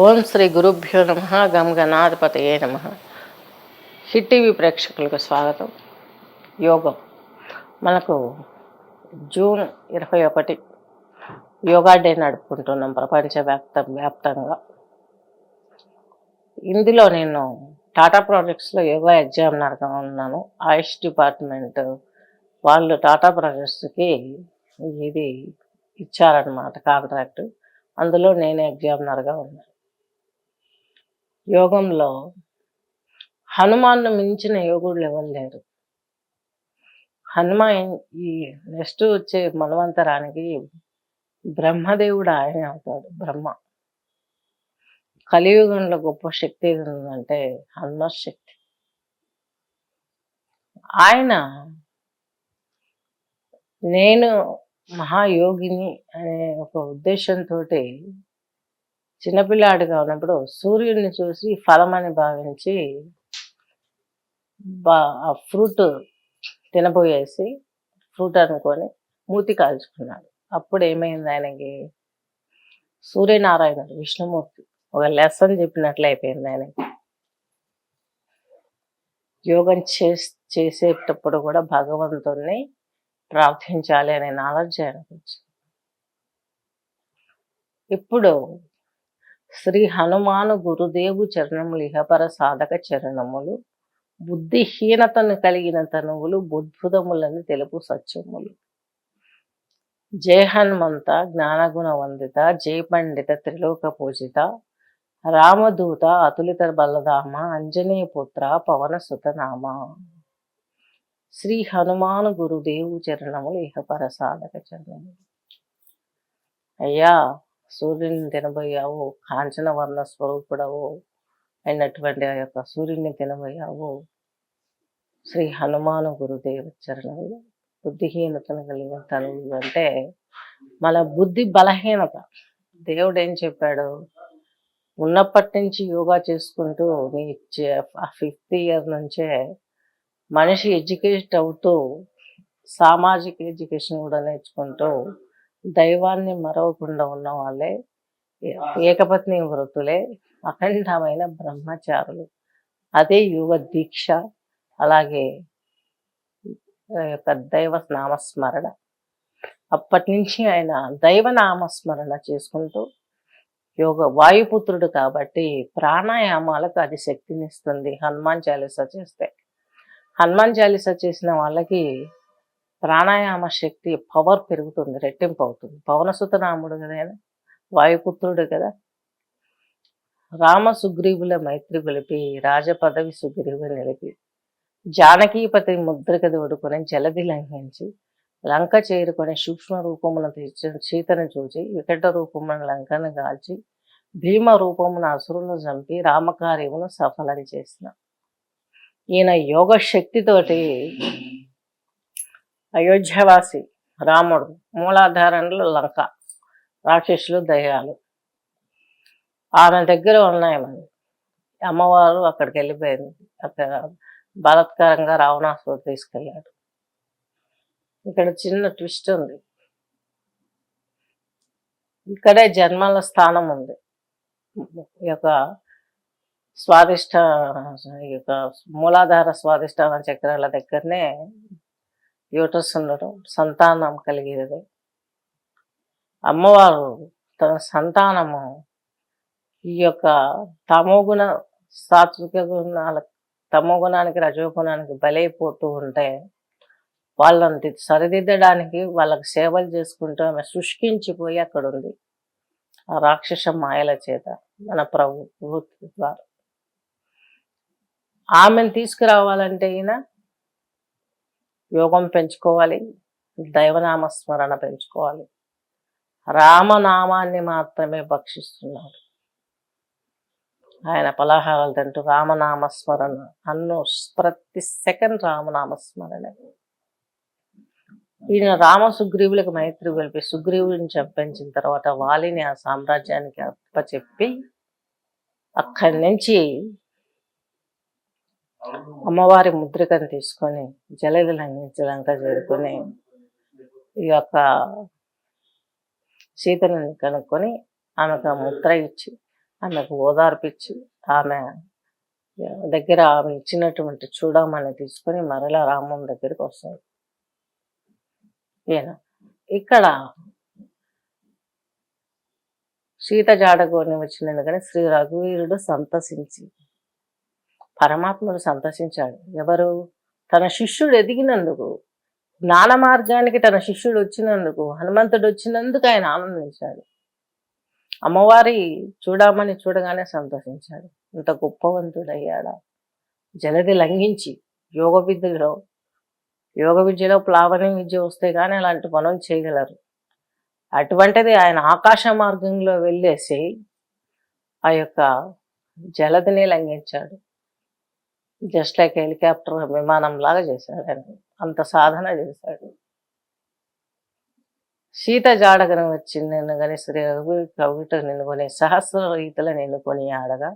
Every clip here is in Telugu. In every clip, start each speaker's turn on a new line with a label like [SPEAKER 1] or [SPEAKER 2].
[SPEAKER 1] ఓం శ్రీ గురుభ్యో నమ. గం గణాధిపతయే నమ. హిట్ టీవీ ప్రేక్షకులకు స్వాగతం. యోగం మనకు జూన్ 21 యోగా డే నడుపుకుంటున్నాం వ్యాప్తంగా. ఇందులో నేను టాటా ప్రాజెక్ట్స్లో యోగా ఎగ్జామినర్గా ఉన్నాను. ఆయుష్ డిపార్ట్మెంట్ వాళ్ళు టాటా ప్రాజెక్ట్స్కి ఇది ఇచ్చారనమాట కాంట్రాక్ట్. అందులో నేను ఎగ్జామినర్గా ఉన్నాను. యోగంలో హనుమాన్ను మించిన యోగుడు ఎవరు లేరు. హనుమాన్ ఈ నెక్స్ట్ వచ్చే మన్వంతరానికి బ్రహ్మదేవుడు ఆయన అవుతాడు. బ్రహ్మ కలియుగంలో గొప్ప శక్తి ఏది ఉందంటే హనుమత్ శక్తి. ఆయన నేను మహాయోగిని అనే ఒక ఉద్దేశంతో చిన్నపిల్లాడిగా ఉన్నప్పుడు సూర్యుడిని చూసి ఫలమని భావించి ఆ ఫ్రూట్ తినబోయేసి ఫ్రూట్ అనుకొని మూతి కాల్చుకున్నాడు. అప్పుడు ఏమైంది, ఆయనకి సూర్యనారాయణుడు విష్ణుమూర్తి ఒక లెసన్ చెప్పినట్లు అయిపోయింది ఆయనకి. యోగం చేసేటప్పుడు కూడా భగవంతుణ్ణి ప్రార్థించాలి అనే నాలెడ్జ్ ఆయనకు వచ్చింది. ఇప్పుడు శ్రీ హనుమాను గురుదేవు చరణములు ఇహపర సాధక చరణములు, బుద్ధిహీనతను కలిగిన తనువులు బుద్భుతములని తెలుపు సత్యములు. జయ హనుమంత జ్ఞానగుణ వందిత, జయ పండిత త్రిలోక పూజిత, రామదూత అతులిత బలధామ, అంజనేయ పుత్ర పవన సుతనామ. శ్రీ హనుమాను గురుదేవు చరణములు ఇహపర సాధక చరణములు. అయ్యా, సూర్యుని తినబోయావు, కాంచన వర్ణ స్వరూపుడవు అయినటువంటి ఆ యొక్క సూర్యుని తినబోయావు. శ్రీ హనుమాను గురుదేవ చరణములు. బుద్ధిహీనతను కలిగిన తనువు అంటే మన బుద్ధి బలహీనత. దేవుడు ఏం చెప్పాడు, ఉన్నప్పటి నుంచి యోగా చేసుకుంటూ నీ 5th ఇయర్ నుంచే మనిషి ఎడ్యుకేట్ అవుతూ సామాజిక ఎడ్యుకేషన్ కూడా నేర్చుకుంటూ దైవాన్ని మరవకుండా ఉన్న వాళ్ళే ఏకపత్ని వృత్తులే అఖండమైన బ్రహ్మచారులు. అదే యోగ దీక్ష. అలాగే దైవ నామస్మరణ. అప్పటి నుంచి ఆయన దైవ నామస్మరణ చేసుకుంటూ వాయుపుత్రుడు కాబట్టి ప్రాణాయామాలకు అది శక్తినిస్తుంది. హనుమాన్ చాలీసా చేస్తే, హనుమాన్ చాలీసా చేసిన వాళ్ళకి ప్రాణాయామ శక్తి పవర్ పెరుగుతుంది, రెట్టింపు అవుతుంది. పవనసుత రాముడు కదా ఆయన, వాయుపుత్రుడు కదా. రామ సుగ్రీవుల మైత్రి గొలిపి, రాజపదవి సుగ్రీవు నిలిపి, జానకీపతి ముద్రిక దోడుకొని జలది లంఘించి, లంక చేరుకొని సూక్ష్మ రూపమున సీతను చూచి, వికట రూపమున లంకను గాల్చి, భీమ రూపమున అసురులను చంపి రామకార్యమును సఫలం చేసిన ఈయన యోగ శక్తితోటి అయోధ్యవాసి రాముడు, మూలాధారంలో లంక, రాక్షసులు దయ్యాలు ఆమె దగ్గర ఉన్నాయి. మరి అమ్మవారు అక్కడికి వెళ్ళిపోయింది. అక్కడ బలాత్కారంగా రావణాసురుడు తీసుకెళ్ళాడు. ఇక్కడ చిన్న ట్విస్ట్ ఉంది. ఇక్కడే జన్మల స్థానం ఉంది. ఈ యొక్క మూలాధార స్వాదిష్టాన చక్రాల దగ్గరనే యూటర్స్ ఉండడం, సంతానం కలిగేది. అమ్మవారు తన సంతానము ఈ యొక్క తమోగుణ సాత్విక గుణాల తమోగుణానికి రజోగుణానికి బలైపోతూ ఉంటే వాళ్ళని సరిదిద్దడానికి వాళ్ళకి సేవలు చేసుకుంటూ ఆమె శుష్కించిపోయి అక్కడ ఉంది ఆ రాక్షస మాయల చేత మన ప్రభు ద్వారా. ఆమెను తీసుకురావాలంటే ఈయన యోగం పెంచుకోవాలి, దైవనామస్మరణ పెంచుకోవాలి. రామనామాన్ని మాత్రమే భక్షిస్తున్నాడు ఆయన. పలహారాలు తింటూ రామనామస్మరణ ప్రతి సెకండ్ రామనామస్మరణ. ఈయన రామ సుగ్రీవులకు మైత్రి కలిపి సుగ్రీవుని చంపించిన తర్వాత వాలిని ఆ సామ్రాజ్యానికి అప్పచెప్పి అక్కడి నుంచి అమ్మవారి ముద్రికను తీసుకొని జలది లంఘించి లంక చేరుకొని ఈ యొక్క సీతను కనుక్కొని ఆమెకు ముద్ర ఇచ్చి ఆమెకు ఓదార్పిచ్చి ఆమె దగ్గర ఆమె ఇచ్చినటువంటి చూడమని తీసుకొని మరలా రాముని దగ్గరికి వస్తాడు. ఈయన ఇక్కడ సీత జాడగోని వచ్చినది కానీ శ్రీ రఘువీరుడు సంతసించి పరమాత్ముడు సంతసించాడు. ఎవరు? తన శిష్యుడు ఎదిగినందుకు, జ్ఞాన మార్గానికి తన శిష్యుడు వచ్చినందుకు, హనుమంతుడు వచ్చినందుకు ఆయన ఆనందించాడు. అమ్మవారి చూడమని చూడగానే సంతోషించాడు. ఇంత గొప్పవంతుడయ్యాడా? జలది లంఘించి యోగ విద్యలో ప్లావని విద్య వస్తే కానీ అలాంటి పనులు చేయగలరు. అటువంటిది ఆయన ఆకాశ మార్గంలో వెళ్ళేసి ఆ యొక్క జలదిని లంఘించాడు. జస్ట్ లైక్ హెలికాప్టర్ విమానం లాగా చేశాడు ఆయన. అంత సాధన చేశాడు. సీత జాడగను వచ్చి నిన్ను గని శ్రీ రఘువీరు కవిట నిన్ను కొని సహస్ర రీతుల నిన్ను కొని ఆడగా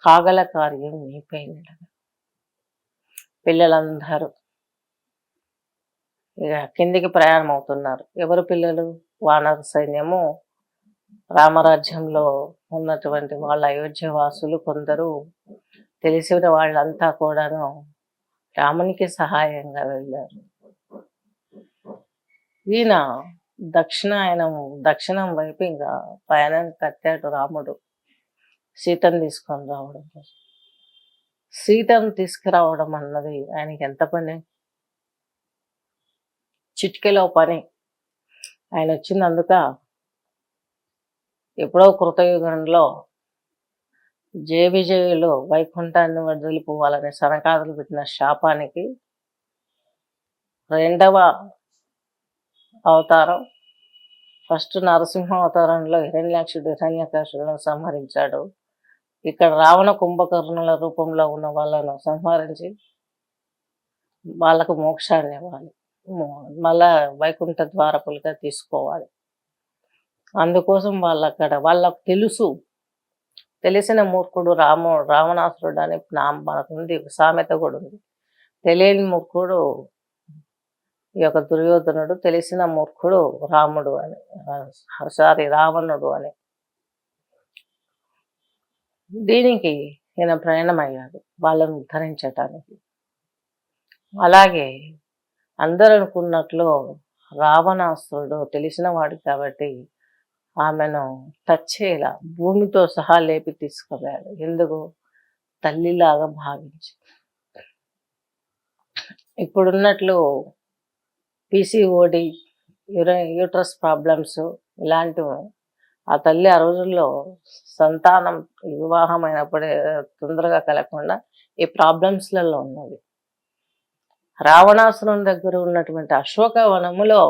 [SPEAKER 1] కాగల కార్యం నీపై నిడగా. పిల్లలందరూ ఇక కిందికి ప్రయాణం అవుతున్నారు. ఎవరు పిల్లలు? వానర సైన్యము, రామరాజ్యంలో ఉన్నటువంటి వాళ్ళ అయోధ్యవాసులు కొందరు, తెలిసిన వాళ్ళంతా కూడాను రామునికి సహాయంగా వెళ్ళారు. ఈయన దక్షిణం వైపు ఇంకా ప్రయాణం కట్టాడు రాముడు సీతను తీసుకొని రావడం కోసం. సీతను తీసుకురావడం అన్నది ఆయనకి ఎంత పని? చిటికెలో పని. ఆయన వచ్చినందుక ఎప్పుడో కృతయుగంలో విజయులు వైకుంఠాన్ని వదిలిపోవాలని సనకాదులు పెట్టిన శాపానికి రెండవ అవతారం. ఫస్ట్ నరసింహ అవతారంలో హిరణ్యాక్షులను సంహరించాడు. ఇక్కడ రావణ కుంభకర్ణుల రూపంలో ఉన్న వాళ్ళను సంహరించి వాళ్ళకు మోక్షాన్ని ఇవ్వాలి, మళ్ళా వైకుంఠ ద్వారపులుగా తీసుకోవాలి. అందుకోసం వాళ్ళకు తెలిసిన మూర్ఖుడు రావణాసురుడు అని మనకుంది, సామెత కూడా ఉంది. తెలియని మూర్ఖుడు ఈ యొక్క దుర్యోధనుడు, తెలిసిన మూర్ఖుడు రాముడు అని, రావణుడు అని. దీనికి ఈయన ప్రయాణమయ్యాడు వాళ్ళను ఉద్ధరించటానికి. అలాగే అందరూ అనుకున్నట్లు రావణాసురుడు తెలిసిన వాడు కాబట్టి ఆమెను తచ్చేలా భూమితో సహా లేపి తీసుకుపోయాడు. ఎందుకు? తల్లిలాగా భావించి. ఇప్పుడున్నట్లు PCOD, యూట్రస్ ప్రాబ్లమ్స్ ఇలాంటివి ఆ తల్లి ఆ రోజుల్లో సంతానం వివాహం అయినప్పుడే తొందరగా కలగకుండా ఈ ప్రాబ్లమ్స్లలో ఉన్నది. రావణాసురుని దగ్గర ఉన్నటువంటి అశోకవనములో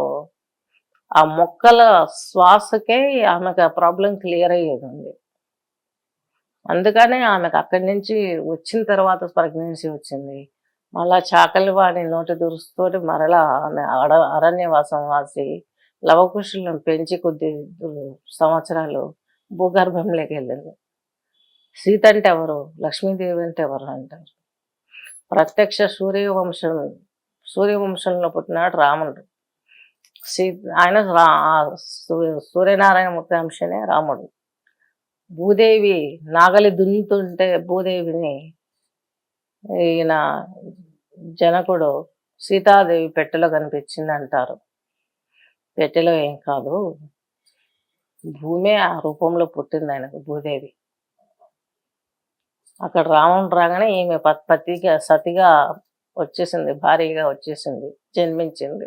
[SPEAKER 1] ఆ మొక్కల శ్వాసకే ఆమెకు ఆ ప్రాబ్లం క్లియర్ అయ్యేది ఉంది. అందుకనే ఆమెకు అక్కడి నుంచి వచ్చిన తర్వాత ప్రెగ్నెన్సీ వచ్చింది. మళ్ళా చాకలి వాడి నోటి దురుస్తోటి మరలా ఆమె అరణ్యవాసం వాసి లవకుశులను పెంచి కొద్ది సంవత్సరాలు భూగర్భంలోకి వెళ్ళింది. సీత అంటే ఎవరు? లక్ష్మీదేవి అంటే ఎవరు అంటారు? ప్రత్యక్ష సూర్యవంశంలో పుట్టినాడు రాముడు. ఆయన సూర్యనారాయణమూర్తి అంశనే రాముడు. భూదేవి నాగలి దున్నుతుంటే భూదేవిని ఈయన జనకుడు సీతాదేవి పెట్టెలో కనిపించింది అంటారు. పెట్టెలో ఏం కాదు, భూమే ఆ రూపంలో పుట్టింది ఆయనకు భూదేవి. అక్కడ రావణుడు రాగానే ఈమె పతిగా సతిగా వచ్చేసింది, భారీగా వచ్చేసింది, జన్మించింది.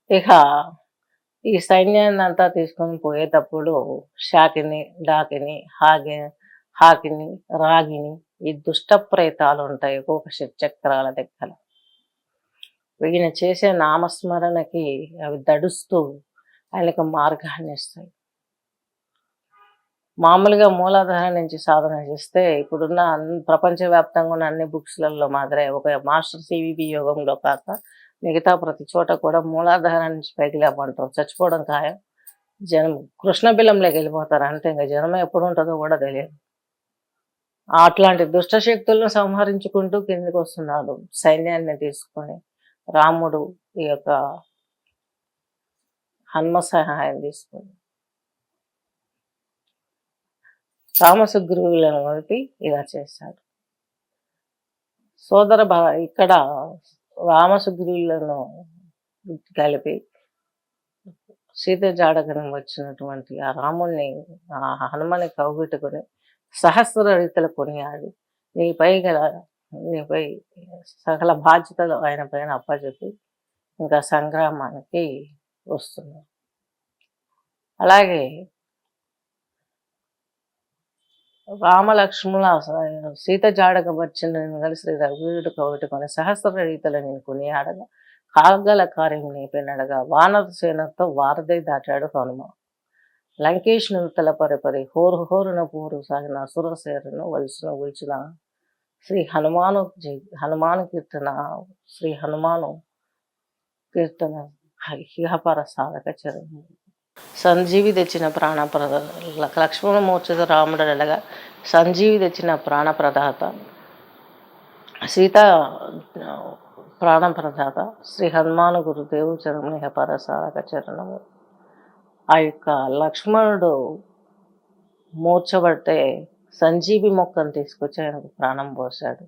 [SPEAKER 1] ఇక ఈ సైన్యాన్ని అంతా తీసుకొని పోయేటప్పుడు శాకిని, డాకిని, హాకిని, రాగిని, ఈ దుష్ట ప్రేతాలు ఉంటాయి ఒక్కొక్క చక్రాల దగ్గర. ఈయన చేసే నామస్మరణకి అవి దడుస్తూ ఆయనకు మార్గాన్ని ఇస్తాయి. మామూలుగా మూలాధార నుంచి సాధన చేస్తే ఇప్పుడున్న ప్రపంచవ్యాప్తంగా ఉన్న అన్ని బుక్స్లలో మాదిరే ఒక మాస్టర్ CVP యోగంలో కాక మిగతా ప్రతి చోట కూడా మూలాధార నుంచి పైకి లేపంటారు. చచ్చిపోవడం ఖాయం, జనం కృష్ణబిలంలోకి వెళ్ళిపోతారు అంతే. ఇంకా జనం ఎప్పుడు ఉంటుందో కూడా తెలియదు. అట్లాంటి దుష్టశక్తులను సంహరించుకుంటూ కిందికి వస్తున్నాడు సైన్యాన్ని తీసుకొని రాముడు. ఈ యొక్క హనుమ సహాయం తీసుకొని రామసుగ్రీవులను కలిపి ఇలా చేశాడు. ఇక్కడ రామసుగ్రీవులను కలిపి సీత జాడకనం వచ్చినటువంటి ఆ రాముణ్ణి, ఆ హనుమని కౌగిట్టుకుని సహస్ర రీతలు కొనియాడి నీపై సకల బాధ్యతలు ఆయన పైన అప్పచెప్పి ఇంకా సంగ్రామానికి వస్తున్నారు. అలాగే రామలక్ష్ముల సీత జాడక వచ్చిన కలిసి రఘువీరుడు కౌగిట్టుకొని సహస్ర రీతలు నేను కొనియాడగా కాగల కార్యం నీపినడగా వానర సేనతో వారధి దాటాడు హనుమ. లంకేష్ను తలపరిపరి హోరు హోరున పోరు సాగిన అసురసేనను ఉల్చిన శ్రీ హనుమాను కీర్తన ఇహపర సాధక చరణం. సంజీవి తెచ్చిన ప్రాణప్రద లక్ష్మణ మూర్ఛిత రాముడు అడగా సంజీవి తెచ్చిన ప్రాణప్రదాత సీత ప్రాణప్రదాత శ్రీ హనుమాను గురుదేవు చరణం ఇహపర సాధక చరణము. ఆ యొక్క లక్ష్మణుడు మూర్చబడితే సంజీవి మొక్కను తీసుకొచ్చి ఆయనకు ప్రాణం పోశాడు.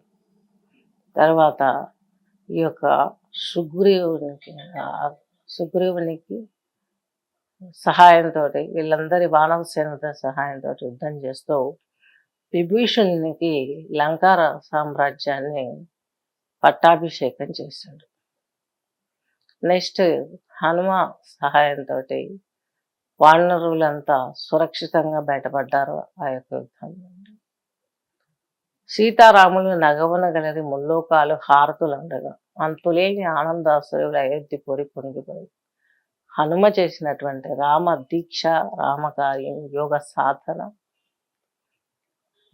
[SPEAKER 1] తర్వాత ఈ యొక్క సుగ్రీవునికి సహాయంతో వీళ్ళందరి వానరసేనతో సహాయంతో యుద్ధం చేస్తూ విభీషణునికి లంకార సామ్రాజ్యాన్ని పట్టాభిషేకం చేశాడు. నెక్స్ట్ హనుమ సహాయంతో వానరులంతా సురక్షితంగా బయటపడ్డారు ఆ యొక్క యుద్ధంలో. సీతారాములు నగవన గలరి ముల్లోకాలు హారతులండగా అంతులేని ఆనందాశ్రయులు అయోధ్య కోరి పొంగిపోయి హనుమ చేసినటువంటి రామ దీక్ష, రామకార్యం, యోగ సాధన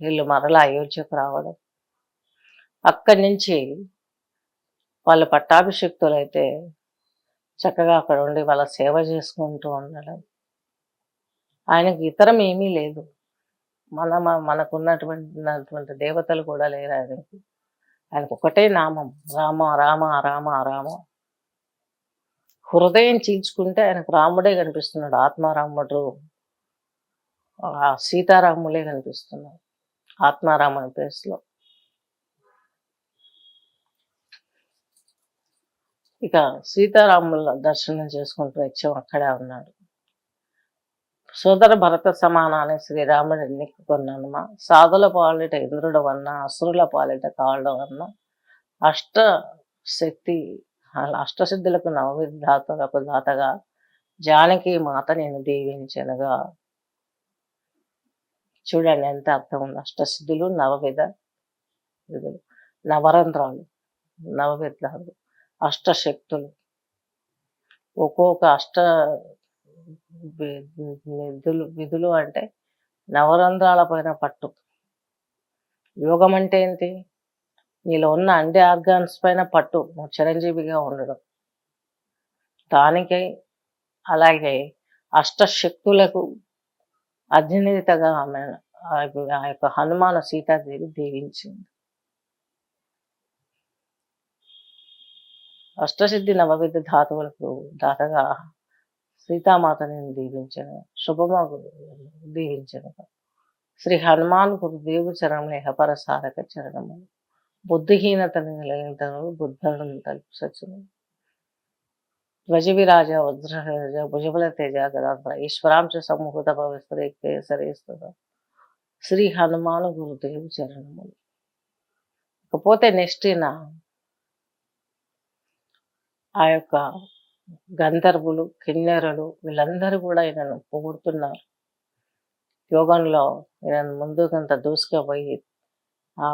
[SPEAKER 1] వీళ్ళు మరలా అయోధ్యకు రావడం, అక్కడి నుంచి వాళ్ళు పట్టాభిషిక్తులైతే చక్కగా అక్కడ ఉండి వాళ్ళ సేవ చేసుకుంటూ ఉండడం. ఆయనకు ఇతరం ఏమీ లేదు. మనకున్నటువంటి దేవతలు కూడా లేరు ఆయనకి. ఆయనకు ఒకటే నామం రామ రామ రామ రామ. హృదయం చీల్చుకుంటే ఆయనకు రాముడే కనిపిస్తున్నాడు. ఆత్మారాముడు, సీతారాములే కనిపిస్తున్నాడు ఆత్మారాముని ప్లేస్లో. ఇక సీతారాముల దర్శనం చేసుకుంటూ వచ్చాం, అక్కడే ఉన్నాడు. సోదర భరత సమానాన్ని శ్రీరాముడు ఎన్నికొన్నానుమా సాధుల పాలిట ఇంద్రుడు వన్న అసురుల పాలిట కావడం వన్న అష్టసిద్ధులకు నవవిధాతులకు దాతగా జానకి మాత నేను దీవించనుగా. చూడండి ఎంత అర్థం ఉంది. అష్టసిద్ధులు, నవవిధ విధులు, నవరంధ్రాలు, నవవిధాలు, అష్టశక్తులు, ఒక్కొక్క విధులు అంటే నవరంధ్రాల పైన పట్టు. యోగం అంటే ఏంటి? నీలో ఉన్న అన్ని ఆర్గాన్స్ పైన పట్టు, చిరంజీవిగా ఉండడం. దానికై అలాగే అష్టశక్తులకు అధినేతగా ఆమె ఆ యొక్క హనుమాన సీతాదేవి దీవించింది. అష్టసిద్ధి నవవిధ ధాతువులకు దాతగా సీతామాతని దీవించను, శుభమగు దీవించను. శ్రీ హనుమాన్ గురుదేవు చరణం ఇహపర సాధక చరణము. బుద్ధిహీనతను కలిగిన బుద్ధులను తలుపు సచ్చును. ధ్వజవిరాజ వజ్రరాజ భుజబల తేజ గదాధర ఈశ్వరాంశ సమూహత పవిత్ర కేసరిస్తున్న శ్రీ హనుమాను గురుదేవు చరణములు. ఇకపోతే నెక్స్ట్ ఆ యొక్క గంధర్వులు, కిన్నెరలు వీళ్ళందరూ కూడా ఈయనను పొగుడుతున్నారు. యోగంలో ఈయనను ముందుకంత దూసుకుపోయి ఆ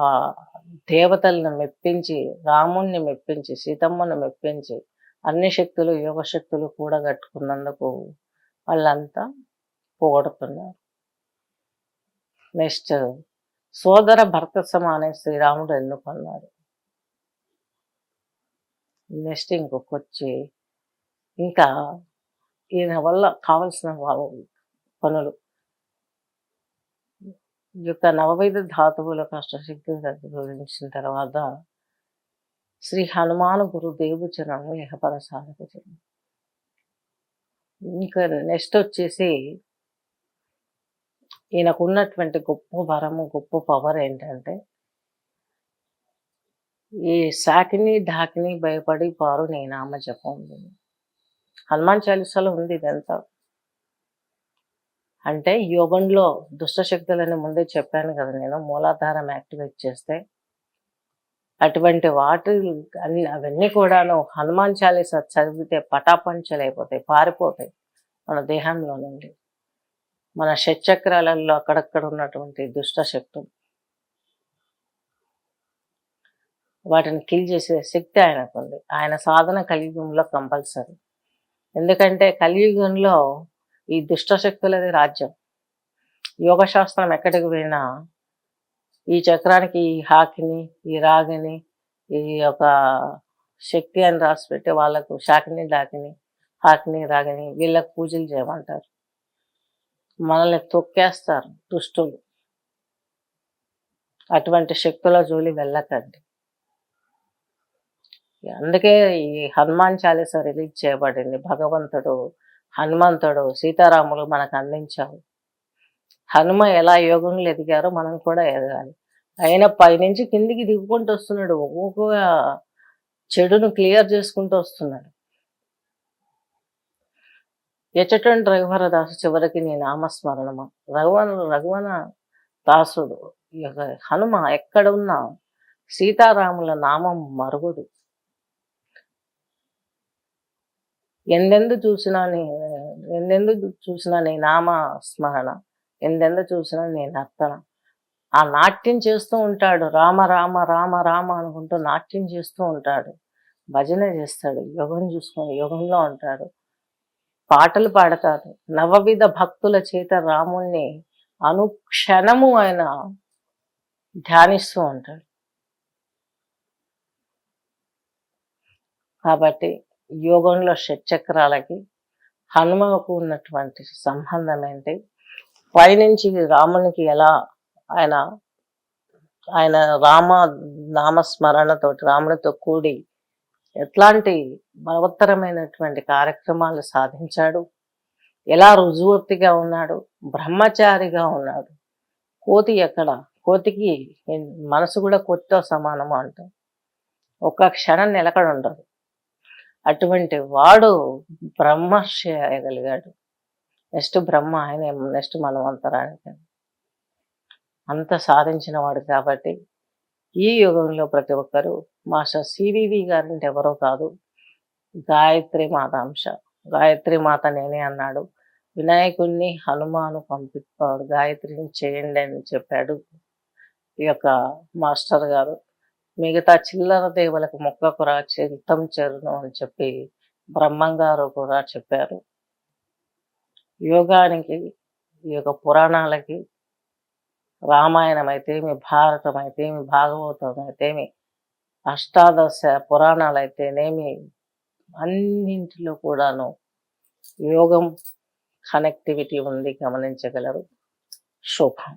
[SPEAKER 1] దేవతలను మెప్పించి, రాముణ్ణి మెప్పించి, సీతమ్మను మెప్పించి, అన్ని శక్తులు యోగశక్తులు కూడగట్టుకున్నందుకు వాళ్ళంతా పొగడుతున్నారు. నెక్స్ట్ సోదర భర్త సమానే శ్రీరాముడు ఎన్నుకున్నాడు. నెక్స్ట్ ఇంకొకొచ్చి ఇంకా ఈయన వల్ల కావలసిన పనులు, ఈ యొక్క నవవిధ ధాతువులకు అష్టశక్తులు గురించిన తర్వాత శ్రీ హనుమాను గురుదేవు చరణము ఇహపర సాధక చరణం. ఇంకా నెక్స్ట్ వచ్చేసి ఈయనకున్నటువంటి గొప్ప వరము, గొప్ప పవర్ ఏంటంటే, ఈ సాకిని, ఢాకిని భయపడి పారు నీ నామ జపం. హనుమాన్ చాలీసాలో ఉంది ఇదంతా. అంటే యోగంలో దుష్ట శక్తులని ముందే చెప్పాను కదా నేను, మూలాధారం యాక్టివేట్ చేస్తే అటువంటి వాటి అవన్నీ కూడాను హనుమాన్ చాలీసా చదివితే పటాపంచలైపోతాయి, పారిపోతాయి మన దేహంలో నుండి. మన షట్చక్రాలలో అక్కడక్కడ ఉన్నటువంటి దుష్ట శక్తులు వాటిని కిల్ చేసే శక్తి ఆయనకుంది. ఆయన సాధన కలియుగంలో కంపల్సరీ. ఎందుకంటే కలియుగంలో ఈ దుష్ట శక్తులది రాజ్యం. యోగశాస్త్రం ఎక్కడికి పోయినా ఈ చక్రానికి ఈ హాకిని, ఈ రాగిని, ఈ యొక్క శక్తి అని రాసి పెట్టి వాళ్ళకు శాకిని, డాకిని, హాకిని, రాగిని వీళ్ళకు పూజలు చేయమంటారు. మనల్ని తొక్కేస్తారు దుష్టులు. అటువంటి శక్తుల జోలి వెళ్ళకండి. అందుకే ఈ హనుమాన్ చాలీసా రిలీజ్ చేయబడింది. భగవంతుడు, హనుమంతుడు, సీతారాములు మనకు అందించారు. హనుమ ఎలా యోగంలో ఎదిగారో మనం కూడా ఎదగాలి. ఆయన పైనుంచి కిందికి దిగుకుంటూ వస్తున్నాడు, ఒక్కొక్క చెడును క్లియర్ చేసుకుంటూ వస్తున్నాడు. ఎచటన్ రఘువర దాసు చివరికి నీ నామస్మరణమా. రఘువన దాసుడు హనుమ ఎక్కడ ఉన్నా సీతారాముల నామం మరుగుడు. ఎందెందు చూసినా నీ నామ స్మరణ, ఎందెందు చూసినా నీ నర్తన. ఆ నాట్యం చేస్తూ ఉంటాడు, రామ రామ రామ రామ అనుకుంటూ నాట్యం చేస్తూ ఉంటాడు, భజన చేస్తాడు, యోగం చూసుకొని యోగంలో ఉంటాడు, పాటలు పాడతాడు. నవవిధ భక్తుల చేత రాముణ్ణి అనుక్షణము ఆయన ధ్యానిస్తూ ఉంటాడు. కాబట్టి యోగంలో షట్చక్రాలకి హనుమకు ఉన్నటువంటి సంబంధం ఏంటి, పైనుంచి రామునికి ఎలా ఆయన రామ నామస్మరణతోటి రామునితో కూడి ఎట్లాంటి బలవత్తరమైనటువంటి కార్యక్రమాలు సాధించాడు, ఎలా రుజువర్తిగా ఉన్నాడు, బ్రహ్మచారిగా ఉన్నాడు. కోతి ఎక్కడ, కోతికి మనసు కూడా కోతితో సమానము అంటాం, ఒక్క క్షణం నిలకడ ఉండదు. అటువంటి వాడు బ్రహ్మర్షి అయ్యగలిగాడు. నెక్స్ట్ బ్రహ్మ ఆయన, నెక్స్ట్ మనవంతరానికి అంత సాధించిన వాడు. కాబట్టి ఈ యుగంలో ప్రతి ఒక్కరూ మాస్టర్ సివివి గారంటే ఎవరో కాదు, గాయత్రి మాత అంశ. గాయత్రి మాత నేనే అన్నాడు. వినాయకుడిని హనుమాను పంపిస్తాడు, గాయత్రిని చేయండి అని చెప్పాడు ఈ యొక్క మాస్టర్ గారు. మిగతా చిల్లర దేవులకు మొక్కకురా చిత్తం చెరును అని చెప్పి బ్రహ్మంగారు కూడా చెప్పారు. యోగానికి, ఈ యొక్క పురాణాలకి, రామాయణం అయితేమి, భారతం అయితేమి, భాగవతం అయితేమి, అష్టాదశ పురాణాలు అయితేనేమి, అన్నింటిలో కూడాను యోగం కనెక్టివిటీ ఉంది, గమనించగలరు. శుభం.